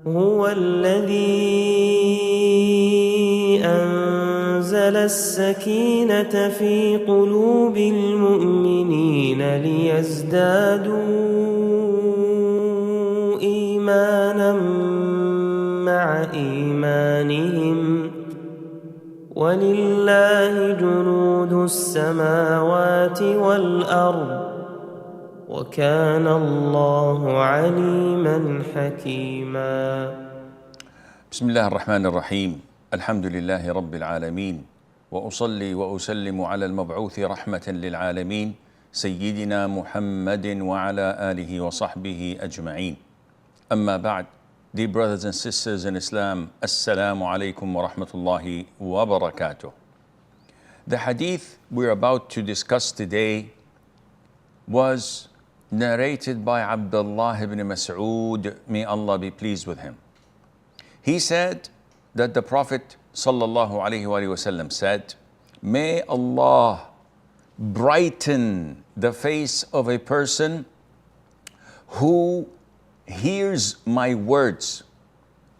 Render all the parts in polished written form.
هو الذي أنزل السكينة في قلوب المؤمنين ليزدادوا إيمانا مع إيمانهم ولله جنود السماوات والأرض وكان الله عليما حكيما. بسم الله الرحمن الرحيم. الحمد لله رب العالمين، وأصلي وأسلم على المبعوث رحمة للعالمين سيدنا محمد وعلى آله وصحبه أجمعين. أما بعد, dear brothers and sisters in Islam, Assalamu alaikum wa rahmatullahi wa barakatuh. The hadith we're about to discuss today was narrated by Abdullah ibn Mas'ud, may Allah be pleased with him. He said that the Prophet sallallahu alaihi wasallam said, "May Allah brighten the face of a person who hears my words,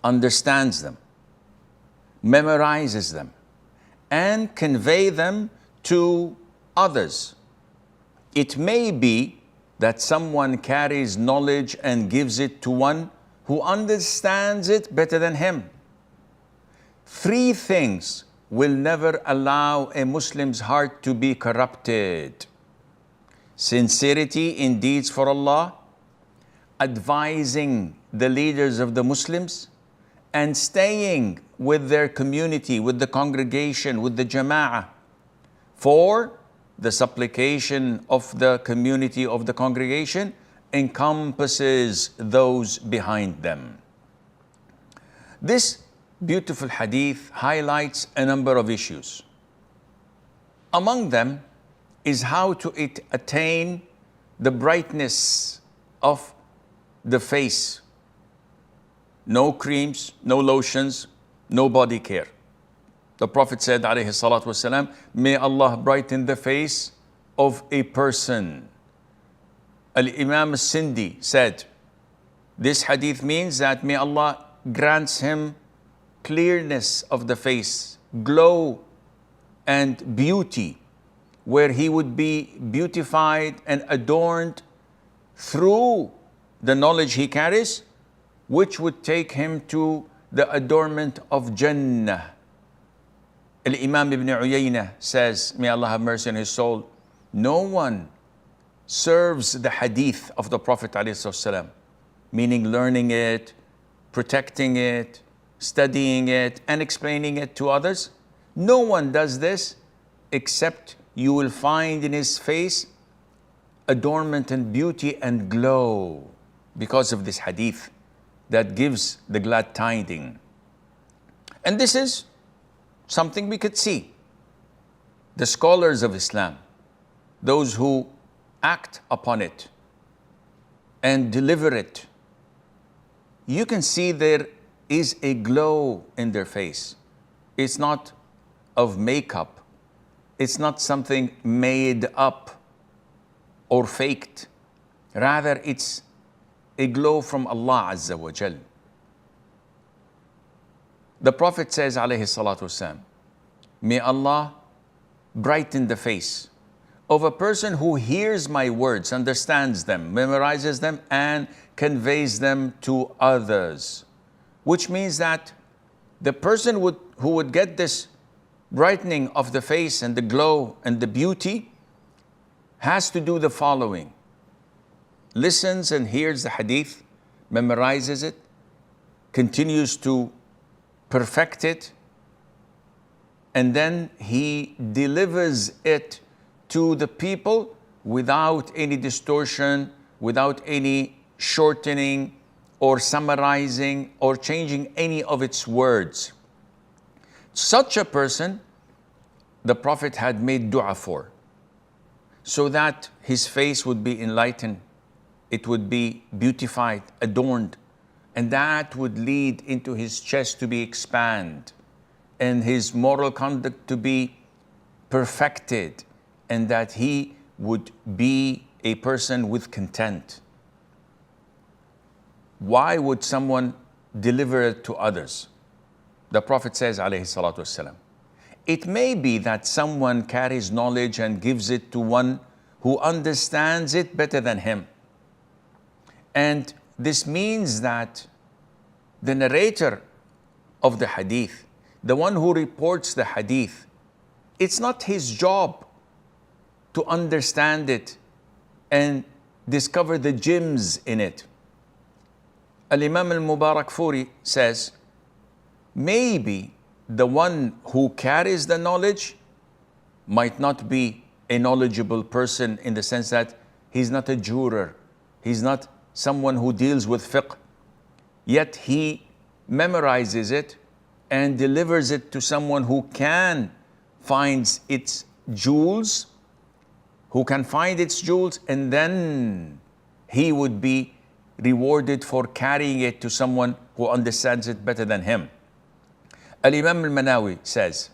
understands them, memorizes them, and convey them to others." It may be that someone carries knowledge and gives it to one who understands it better than him. Three things will never allow a Muslim's heart to be corrupted: sincerity in deeds for Allah, advising the leaders of the Muslims, and staying with their community, with the congregation, with the jama'ah, for the supplication of the community, of the congregation, encompasses those behind them. This beautiful hadith highlights a number of issues. Among them is how to attain the brightness of the face. No creams, no lotions, no body care. The Prophet said, alayhi salatu wasalam, "May Allah brighten the face of a person." Al-Imam al-Sindi said, this hadith means that may Allah grants him clearness of the face, glow and beauty, where he would be beautified and adorned through the knowledge he carries, which would take him to the adornment of Jannah. Al-Imam Ibn Uyaynah says, may Allah have mercy on his soul, no one serves the hadith of the Prophet ﷺ, meaning learning it, protecting it, studying it, and explaining it to others. No one does this except you will find in his face adornment and beauty and glow because of this hadith that gives the glad tiding. And this is something we could see. The scholars of Islam, those who act upon it and deliver it, you can see there is a glow in their face. It's not of makeup. It's not something made up or faked. Rather, it's a glow from Allah Azza wa Jal. The Prophet says, alayhi salatu wasalam, may Allah brighten the face of a person who hears my words, understands them, memorizes them, and conveys them to others. Which means that the person who would get this brightening of the face and the glow and the beauty has to do the following: listens and hears the hadith, memorizes it, continues to perfect it, and then he delivers it to the people without any distortion, without any shortening or summarizing or changing any of its words. Such a person, the Prophet had made dua for, so that his face would be enlightened, it would be beautified, adorned, and that would lead into his chest to be expanded and his moral conduct to be perfected, and that he would be a person with content. Why would someone deliver it to others. The Prophet says, alayhi salatu wasalam, it may be that someone carries knowledge and gives it to one who understands it better than him. And this means that the narrator of the hadith, the one who reports the hadith, it's not his job to understand it and discover the gems in it. Al-Imam al-Mubarakfuri says, maybe the one who carries the knowledge might not be a knowledgeable person in the sense that he's not a juror, he's not someone who deals with fiqh, yet he memorizes it and delivers it to someone who can find its jewels, and then he would be rewarded for carrying it to someone who understands it better than him. Al-Imam al-Manawi says,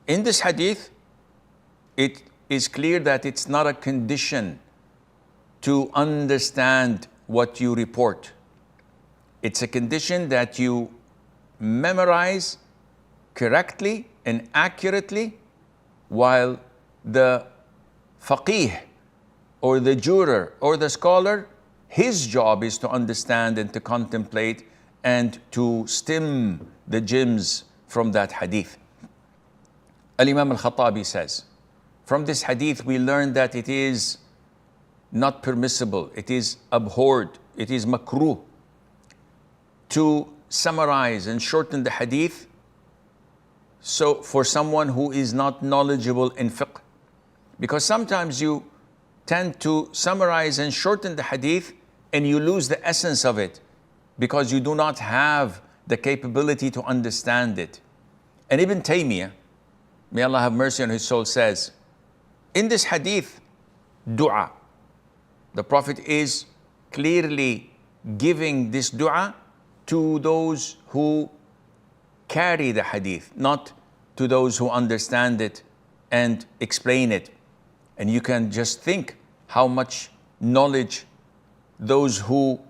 in this hadith, it is clear that it's not a condition to understand what you report. It's a condition that you memorize correctly and accurately, while the faqih or the juror or the scholar, his job is to understand and to contemplate and to stem the gems from that hadith. Al-Imam al-Khattabi says, from this hadith we learn that it is not permissible, it is abhorred, it is makruh to summarize and shorten the hadith so for someone who is not knowledgeable in fiqh. Because sometimes you tend to summarize and shorten the hadith and you lose the essence of it because you do not have the capability to understand it. And Ibn Taymiyyah, may Allah have mercy on his soul, says, in this hadith, dua, the Prophet is clearly giving this dua to those who carry the hadith, not to those who understand it and explain it. And you can just think how much knowledge those who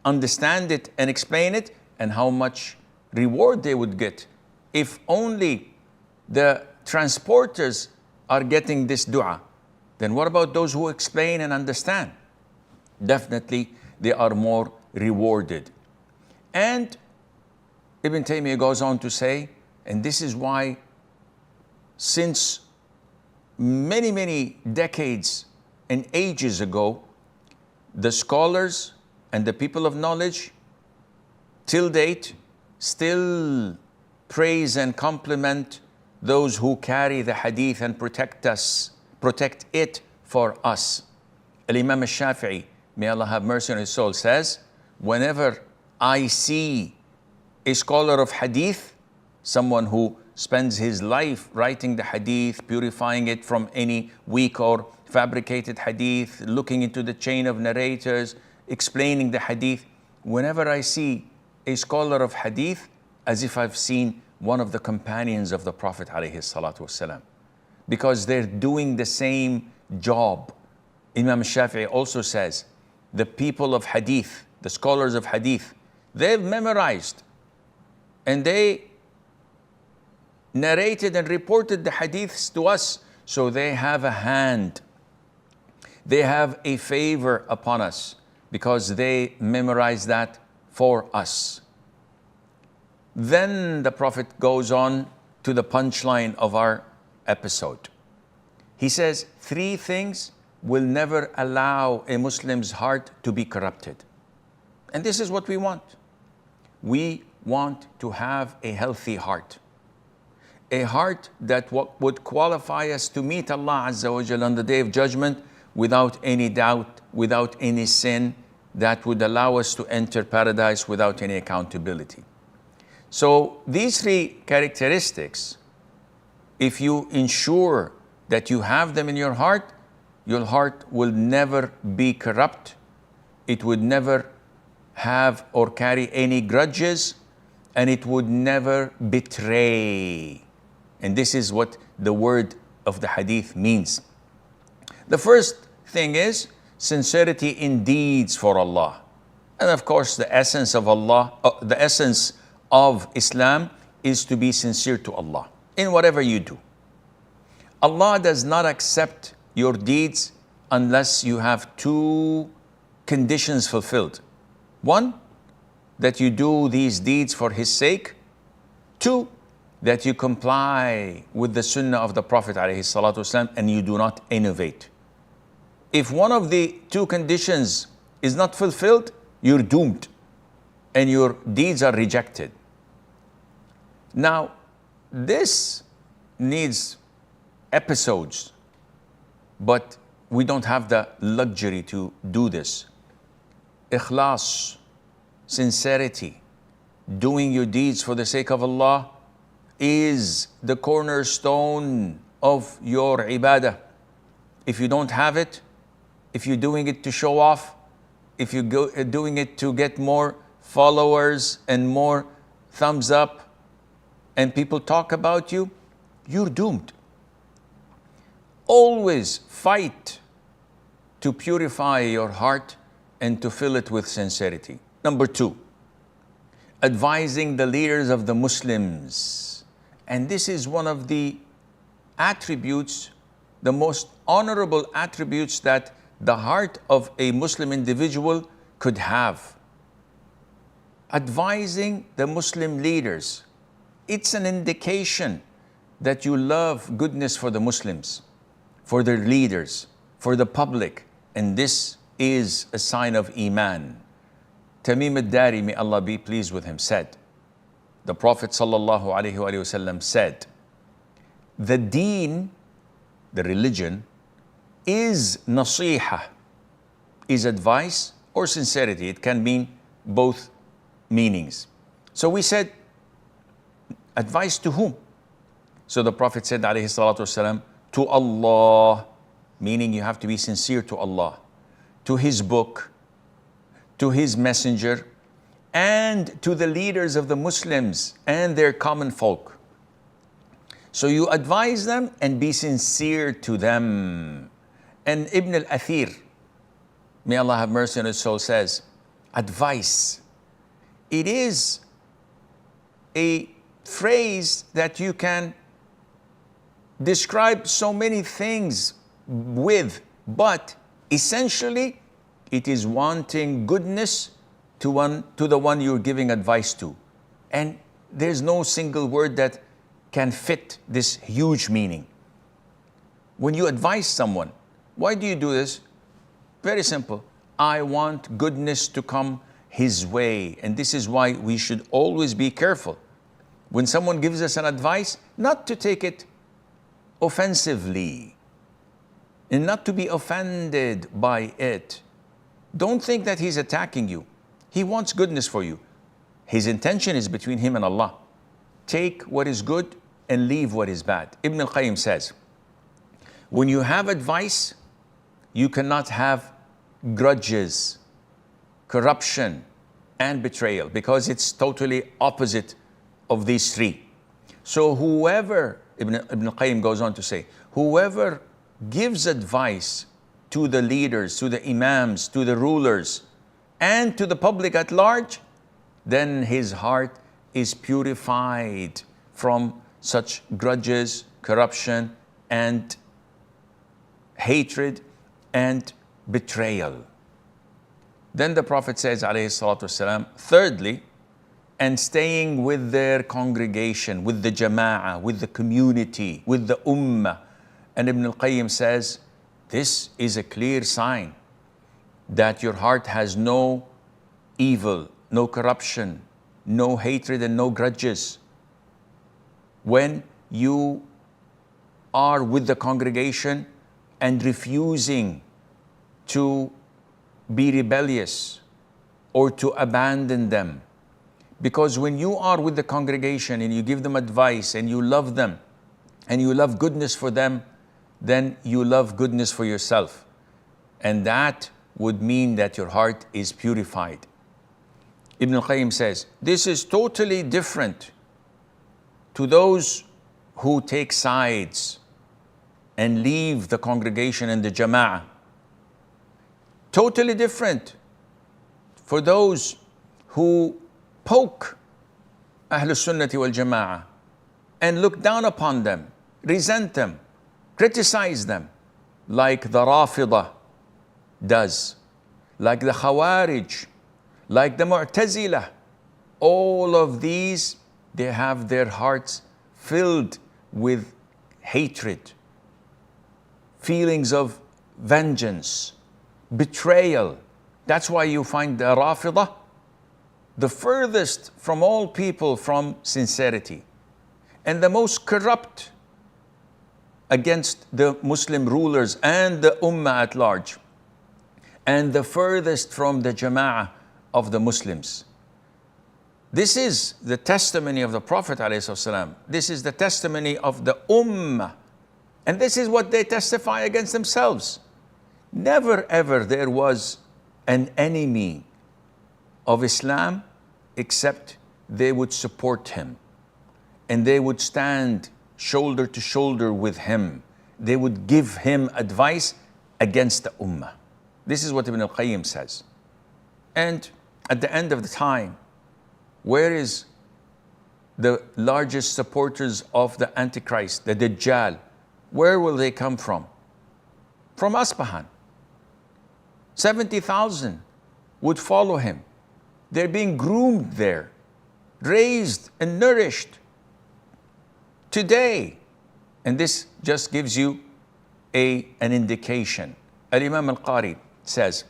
understand it and explain it, and how much reward they would get if only the transporters are getting this dua. Then what about those who explain and understand? Definitely they are more rewarded. And Ibn Taymiyyah goes on to say, and this is why since many decades and ages ago, the scholars and the people of knowledge till date still praise and compliment those who carry the hadith and protect it for us. Al-Imam al-Shafi'i, may Allah have mercy on his soul, says, whenever I see a scholar of hadith, someone who spends his life writing the hadith, purifying it from any weak or fabricated hadith, looking into the chain of narrators, explaining the hadith, whenever I see a scholar of hadith, as if I've seen one of the companions of the Prophet ﷺ, because they're doing the same job. Imam Shafi'i also says, the people of hadith, the scholars of hadith, they've memorized and they narrated and reported the hadiths to us, so they have a hand, they have a favor upon us because they memorize that for us. Then the Prophet goes on to the punchline of our episode. He says, 3 things will never allow a Muslim's heart to be corrupted. And this is what we want. We want to have a healthy heart. A heart that would qualify us to meet Allah Azza wa Jal on the Day of Judgment without any doubt, without any sin, that would allow us to enter paradise without any accountability. So these 3 characteristics, if you ensure that you have them in your heart will never be corrupt. It would never have or carry any grudges, and it would never betray. And this is what the word of the hadith means. The first thing is sincerity in deeds for Allah. And of course, the essence of Allah, the essence of Islam is to be sincere to Allah in whatever you do. Allah does not accept your deeds unless you have two conditions fulfilled. One, that you do these deeds for His sake. Two, that you comply with the sunnah of the Prophet ﷺ and you do not innovate. If one of the two conditions is not fulfilled, you're doomed and your deeds are rejected. Now, this needs episodes, but we don't have the luxury to do this. Ikhlas, sincerity, doing your deeds for the sake of Allah is the cornerstone of your ibadah. If you don't have it, if you're doing it to show off, if you're doing it to get more followers and more thumbs up and people talk about you, you're doomed. Always fight to purify your heart and to fill it with sincerity. Number two, advising the leaders of the Muslims. And this is one of the attributes, the most honorable attributes that the heart of a Muslim individual could have. Advising the Muslim leaders. It's an indication that you love goodness for the Muslims, for their leaders, for the public. And this is a sign of Iman. Tamim al-Dari, may Allah be pleased with him, said, the Prophet ﷺ said, the deen, the religion, is nasiha, is advice or sincerity. It can mean both meanings. So we said, advice to whom? So the Prophet said, alayhi salatu wasalam, to Allah, meaning you have to be sincere to Allah, to His book, to His messenger, and to the leaders of the Muslims and their common folk. So you advise them and be sincere to them. And Ibn al-Athir, may Allah have mercy on his soul, says, advice. It is a phrase that you can describe so many things with, but essentially it is wanting goodness to the one you're giving advice to. And there's no single word that can fit this huge meaning. When you advise someone, why do you do this? Very simple. I want goodness to come his way. And this is why we should always be careful. When someone gives us an advice, not to take it offensively and not to be offended by it. Don't think that he's attacking you. He wants goodness for you. His intention is between him and Allah. Take what is good and leave what is bad. Ibn al-Qayyim says, when you have advice, you cannot have grudges, corruption, and betrayal, because it's totally opposite of these three. So whoever, Ibn al-Qayyim goes on to say, whoever gives advice to the leaders, to the imams, to the rulers, and to the public at large, then his heart is purified from such grudges, corruption, and hatred, and betrayal. Then the Prophet says, alayhi salatu wasalam, thirdly, and staying with their congregation, with the jama'ah, with the community, with the ummah. And Ibn al-Qayyim says, this is a clear sign that your heart has no evil, no corruption, no hatred, and no grudges. When you are with the congregation and refusing to be rebellious or to abandon them. Because when you are with the congregation and you give them advice and you love them and you love goodness for them, then you love goodness for yourself. And that would mean that your heart is purified. Ibn al-Qayyim says, this is totally different to those who take sides and leave the congregation and the jama'ah. Totally different for those who poke Ahlul Sunnati wal Jama'ah and look down upon them, resent them, criticize them, like the Rafidah does, like the Khawarij, like the Mu'tazilah. All of these, they have their hearts filled with hatred, feelings of vengeance, betrayal. That's why you find the Rafidah the furthest from all people from sincerity, and the most corrupt against the Muslim rulers and the Ummah at large, and the furthest from the Jama'ah of the Muslims. This is the testimony of the Prophet ﷺ. This is the testimony of the Ummah. And this is what they testify against themselves. Never ever there was an enemy of Islam except they would support him. And they would stand shoulder to shoulder with him. They would give him advice against the Ummah. This is what Ibn al-Qayyim says. And at the end of the time, where is the largest supporters of the Antichrist, the Dajjal? Where will they come from? From Asbahan. 70,000 would follow him. They're being groomed there, raised and nourished today. And this just gives you an indication. Al-Imam al-Qari says,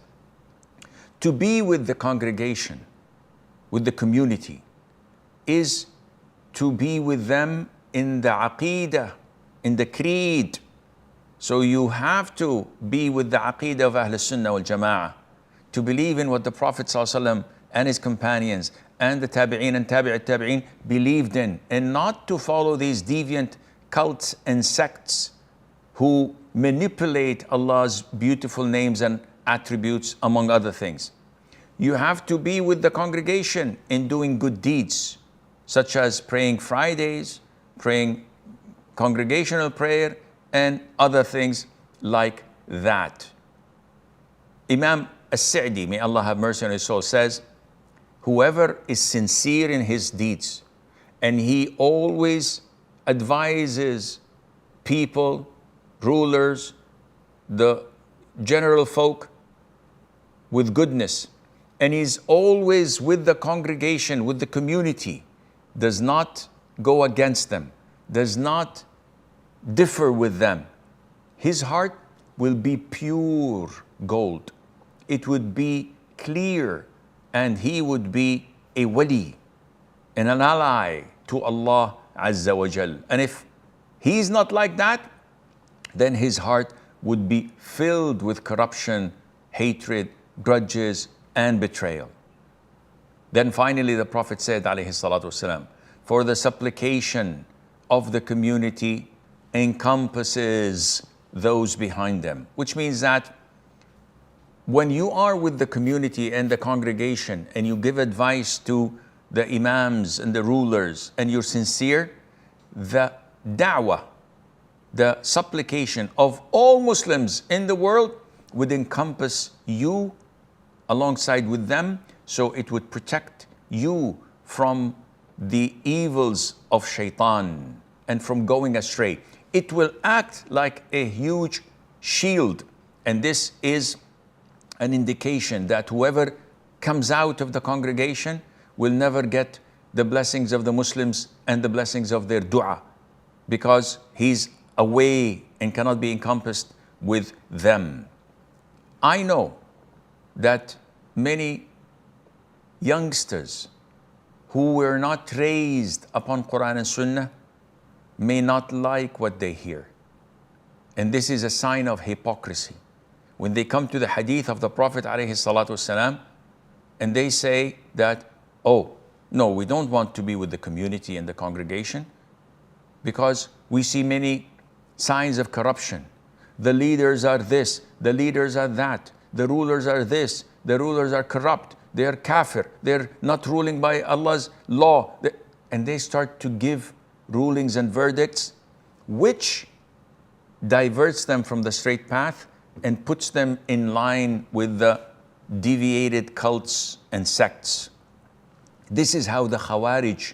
to be with the congregation, with the community, is to be with them in the aqeedah, in the creed. So you have to be with the aqeedah of Ahl Sunnah wal Jama'ah, to believe in what the Prophet ﷺ and his companions and the tabi'een and tabi'at tabi'een believed in, and not to follow these deviant cults and sects who manipulate Allah's beautiful names and attributes, among other things. You have to be with the congregation in doing good deeds, such as praying Fridays, praying congregational prayer, and other things like that. Imam As-Sa'di, may Allah have mercy on his soul, says, whoever is sincere in his deeds, and he always advises people, rulers, the general folk with goodness, and he's always with the congregation, with the community, does not go against them, does not differ with them, his heart will be pure gold. It would be clear, and he would be a wali and an ally to Allah Azza wa Jal. And if he's not like that, then his heart would be filled with corruption, hatred, grudges, and betrayal. Then finally the Prophet said, alayhi salatu wasalam, for the supplication of the community encompasses those behind them, which means that when you are with the community and the congregation and you give advice to the imams and the rulers and you're sincere, the da'wah, the supplication of all Muslims in the world would encompass you alongside with them, so it would protect you from the evils of shaitan and from going astray. It will act like a huge shield, and this is an indication that whoever comes out of the congregation will never get the blessings of the Muslims and the blessings of their dua, because he's away and cannot be encompassed with them. I know that many youngsters who were not raised upon Quran and Sunnah may not like what they hear. And this is a sign of hypocrisy. When they come to the hadith of the Prophet ﷺ and they say that, oh, no, we don't want to be with the community and the congregation because we see many signs of corruption. The leaders are this, the leaders are that, the rulers are this, the rulers are corrupt, they are kafir, they're not ruling by Allah's law. And they start to give rulings and verdicts which diverts them from the straight path and puts them in line with the deviated cults and sects. This is how the Khawarij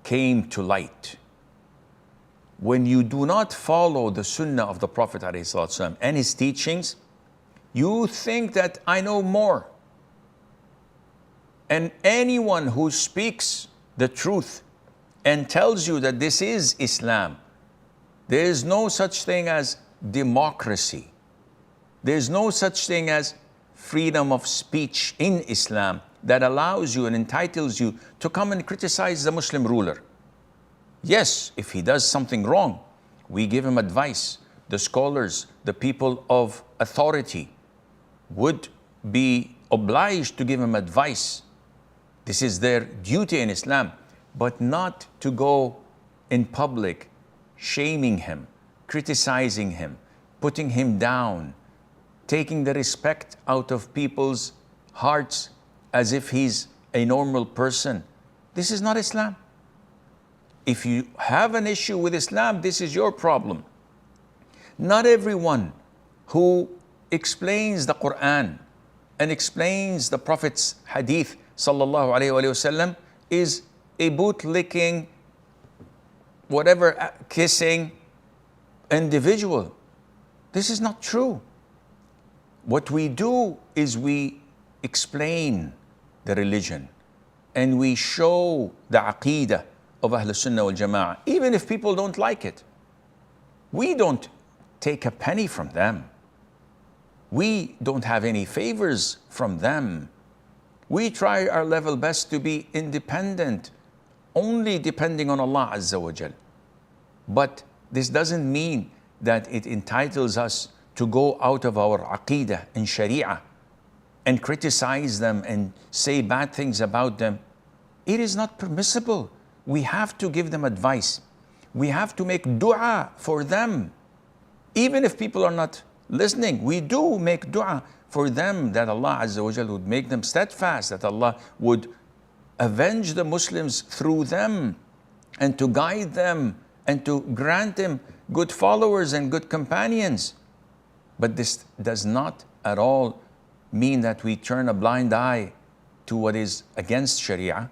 came to light. When you do not follow the Sunnah of the Prophet ﷺ and his teachings, you think that I know more. And anyone who speaks the truth and tells you that this is Islam, there is no such thing as democracy. There is no such thing as freedom of speech in Islam that allows you and entitles you to come and criticize the Muslim ruler. Yes, if he does something wrong, we give him advice. The scholars, the people of authority would be obliged to give him advice. This is their duty in Islam, but not to go in public shaming him, criticizing him, putting him down, taking the respect out of people's hearts as if he's a normal person. This is not Islam. If you have an issue with Islam, this is your problem. Not everyone who explains the Quran and explains the Prophet's Hadith sallallahu alayhi wa sallam is a boot-licking, whatever, kissing individual. This is not true. What we do is we explain the religion and we show the aqeedah of Ahl Sunnah wal Jama'ah, even if people don't like it. We don't take a penny from them. We don't have any favors from them. We try our level best to be independent, only depending on Allah Azza wa Jal. But this doesn't mean that it entitles us to go out of our aqeedah and sharia and criticize them and say bad things about them. It is not permissible. We have to give them advice. We have to make dua for them. Even if people are not listening, we do make dua for them that Allah Azza wa Jal would make them steadfast, that Allah would avenge the Muslims through them and to guide them and to grant them good followers and good companions. But this does not at all mean that we turn a blind eye to what is against Sharia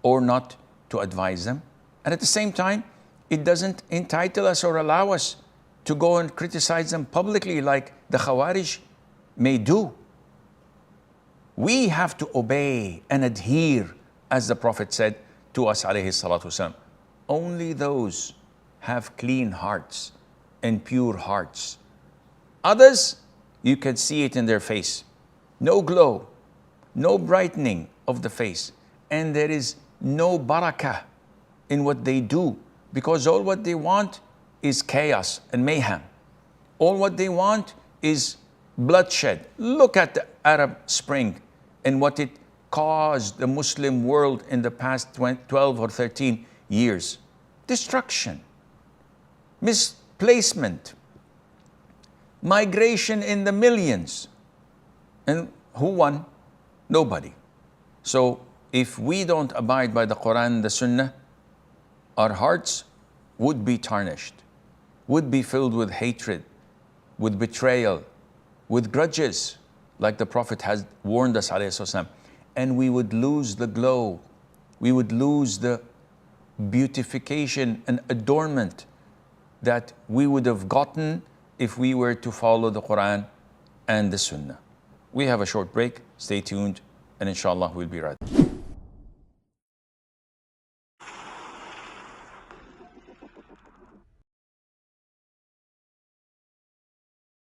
or not to advise them. And at the same time, it doesn't entitle us or allow us to go and criticize them publicly like the Khawarij may do. We have to obey and adhere, as the Prophet said to us, alayhi salatu wasalam, only those have clean hearts and pure hearts. Others, you can see it in their face. No glow, no brightening of the face, and there is no barakah in what they do, because all what they want is chaos and mayhem. All what they want is bloodshed. Look at the Arab Spring and what it caused the Muslim world in the past 12 or 13 years. Destruction, misplacement, migration in the millions. And who won? Nobody. So if we don't abide by the Quran and the Sunnah, our hearts would be tarnished, would be filled with hatred, with betrayal, with grudges, like the Prophet has warned us, ﷺ, and we would lose the glow, we would lose the beautification and adornment that we would have gotten if we were to follow the Quran and the Sunnah. We have a short break. Stay tuned, and inshallah we'll be right back.